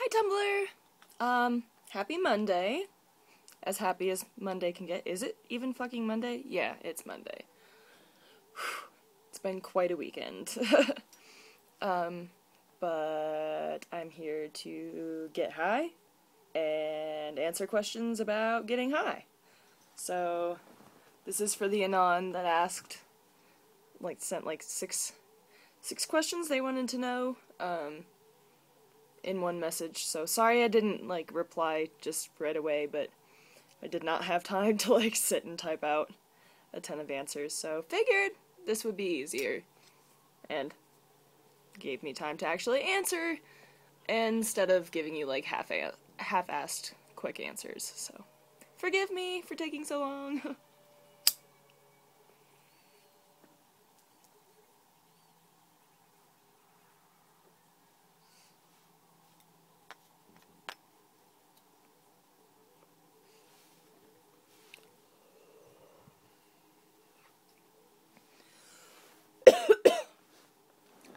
Hi, Tumblr! Happy Monday. As happy as Monday can get. Is it even fucking Monday? Yeah, it's Monday. It's been quite a weekend. But I'm here to get high and answer questions about getting high. So, this is for the Anon that asked, sent six questions they wanted to know, in one message. So sorry I didn't, reply just right away, but I did not have time to, sit and type out a ton of answers, so figured this would be easier. And gave me time to actually answer, instead of giving you, half-assed quick answers, so forgive me for taking so long.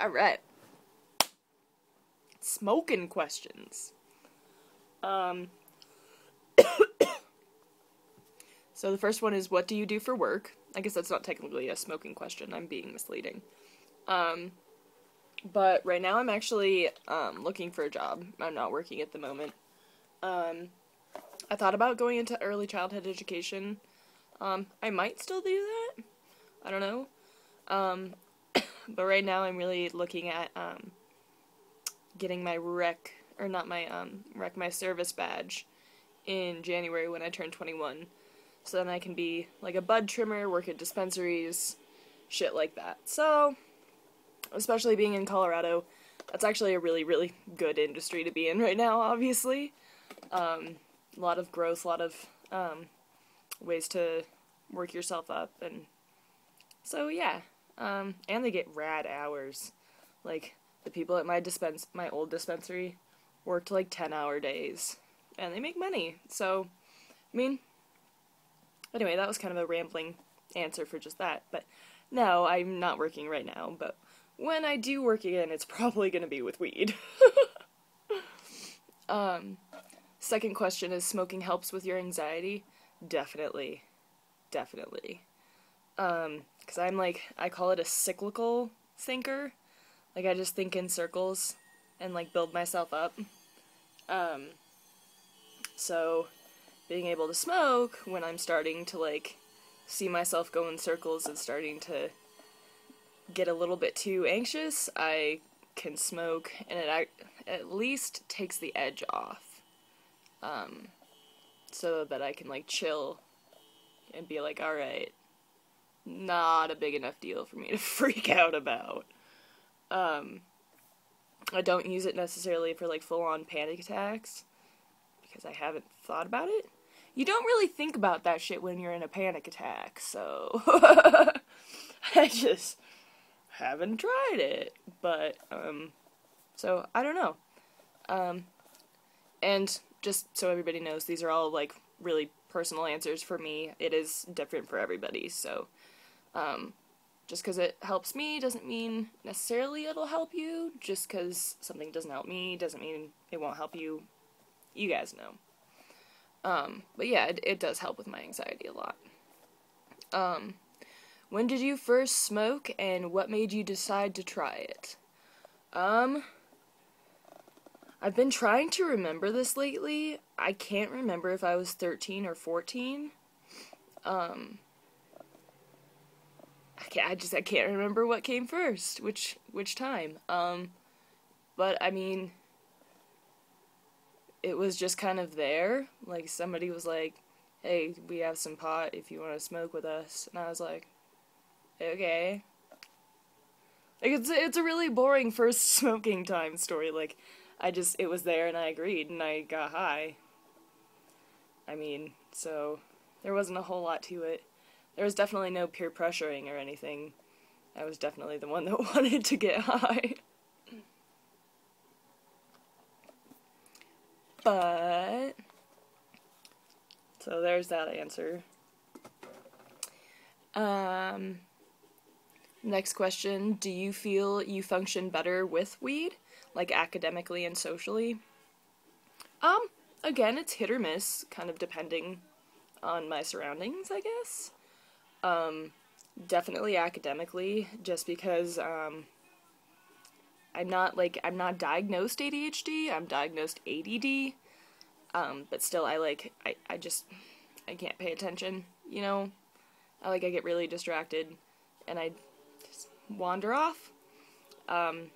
Alright. Smoking questions. So the first one is, what do you do for work? I guess that's not technically a smoking question. I'm being misleading. But right now I'm actually, looking for a job. I'm not working at the moment. I thought about going into early childhood education. I might still do that. I don't know. But right now I'm really looking at, getting my my service badge in January when I turn 21. So then I can be, a bud trimmer, work at dispensaries, shit like that. So, especially being in Colorado, that's actually a really, really good industry to be in right now, obviously. A lot of growth, a lot of, ways to work yourself up, and so, yeah. And they get rad hours. The people at my old dispensary worked, 10-hour days, and they make money, so, I mean, anyway, that was kind of a rambling answer for just that, but no, I'm not working right now, but when I do work again, it's probably gonna be with weed. Second question is, smoking helps with your anxiety? Definitely. Definitely. 'Cause I call it a cyclical thinker. I just think in circles and, build myself up. So, being able to smoke when I'm starting to, see myself go in circles and starting to get a little bit too anxious, I can smoke, and it at least takes the edge off. So that I can, chill and be alright, not a big enough deal for me to freak out about. I don't use it necessarily for, full-on panic attacks, because I haven't thought about it. You don't really think about that shit when you're in a panic attack, so I just haven't tried it, but, so, I don't know. And just so everybody knows, these are all, really personal answers for me. It is different for everybody, so, just because it helps me doesn't mean necessarily it'll help you. Just because something doesn't help me doesn't mean it won't help you. You guys know. But yeah, it does help with my anxiety a lot. When did you first smoke, and what made you decide to try it? I've been trying to remember this lately. I can't remember if I was 13 or 14. I can't remember what came first, which time. But I mean, it was just kind of there. Somebody was like, hey, we have some pot if you want to smoke with us. And I was like, okay. It's a really boring first smoking time story. It was there and I agreed and I got high. I mean, so there wasn't a whole lot to it. There was definitely no peer pressuring or anything. I was definitely the one that wanted to get high. But, so there's that answer. Next question, do you feel you function better with weed? Academically and socially? Um, Again, it's hit or miss, kind of depending on my surroundings, I guess. Definitely academically, just because, I'm not diagnosed ADHD, I'm diagnosed ADD, but still, I can't pay attention, you know? I get really distracted, and I just wander off. And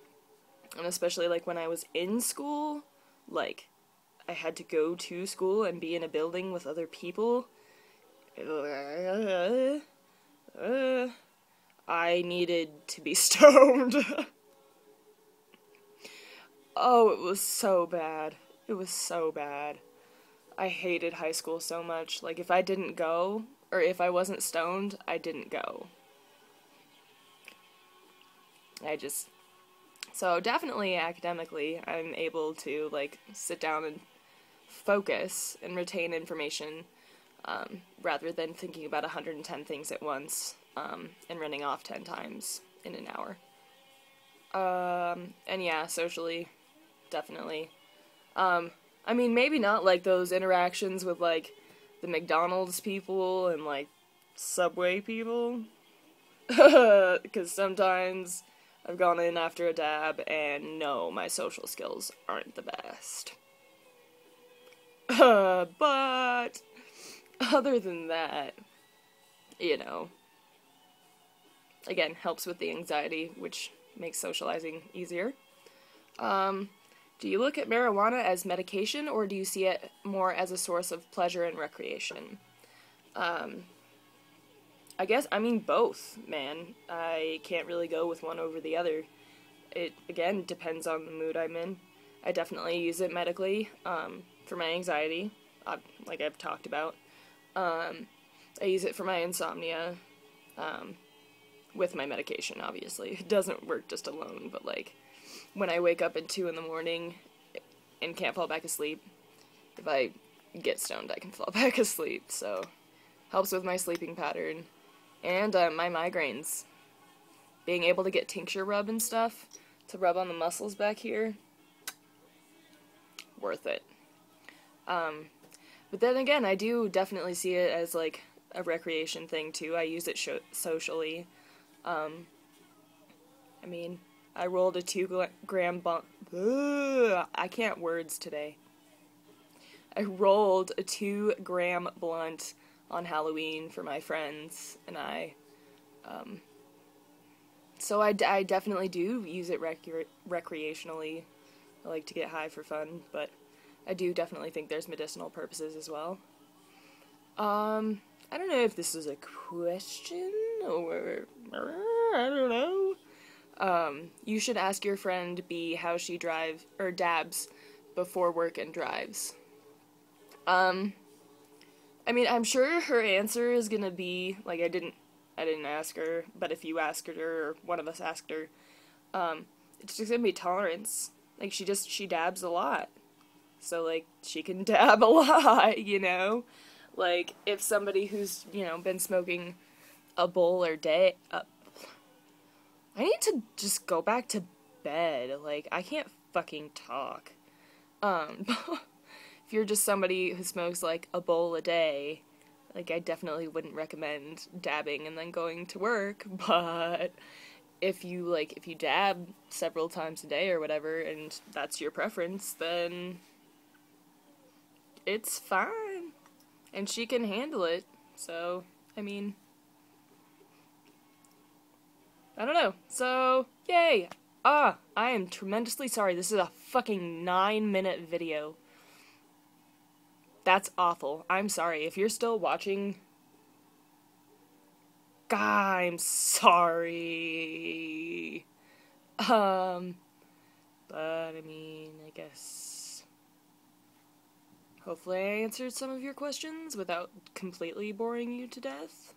especially, when I was in school, I had to go to school and be in a building with other people. I needed to be stoned. Oh, it was so bad. It was so bad. I hated high school so much. If I didn't go, or if I wasn't stoned, I didn't go. So definitely academically, I'm able to, sit down and focus and retain information, rather than thinking about 110 things at once, and running off 10 times in an hour. And yeah, socially, definitely. Maybe not those interactions with the McDonald's people and Subway people, because sometimes I've gone in after a dab and no, my social skills aren't the best. But other than that, again, helps with the anxiety, which makes socializing easier. Do you look at marijuana as medication, or do you see it more as a source of pleasure and recreation? I guess, both, man. I can't really go with one over the other. It, again, depends on the mood I'm in. I definitely use it medically, for my anxiety, like I've talked about. I use it for my insomnia, with my medication, obviously. It doesn't work just alone, but, when I wake up at 2 in the morning and can't fall back asleep, if I get stoned, I can fall back asleep, so helps with my sleeping pattern. And, my migraines. Being able to get tincture rub and stuff to rub on the muscles back here, worth it. But then again, I do definitely see it as, a recreation thing, too. I use it socially. I rolled a 2-gram blunt. I can't words today. I rolled a 2-gram blunt on Halloween for my friends and I. So I definitely do use it recreationally. I like to get high for fun, but I do definitely think there's medicinal purposes as well. I don't know if this is a question or I don't know. You should ask your friend B how she dabs before work and drives. I'm sure her answer is gonna be, I didn't ask her, but if you asked her, or one of us asked her, it's just gonna be tolerance. She dabs a lot. So, she can dab a lot, if somebody who's, been smoking a bowl a day, I need to just go back to bed. I can't fucking talk. If you're just somebody who smokes, a bowl a day, I definitely wouldn't recommend dabbing and then going to work, but if you dab several times a day or whatever, and that's your preference, then it's fine. And she can handle it, so, I don't know. So, yay! I am tremendously sorry. This is a fucking 9-minute video. That's awful. I'm sorry. If you're still watching, God, I'm sorry. But, I guess hopefully I answered some of your questions without completely boring you to death.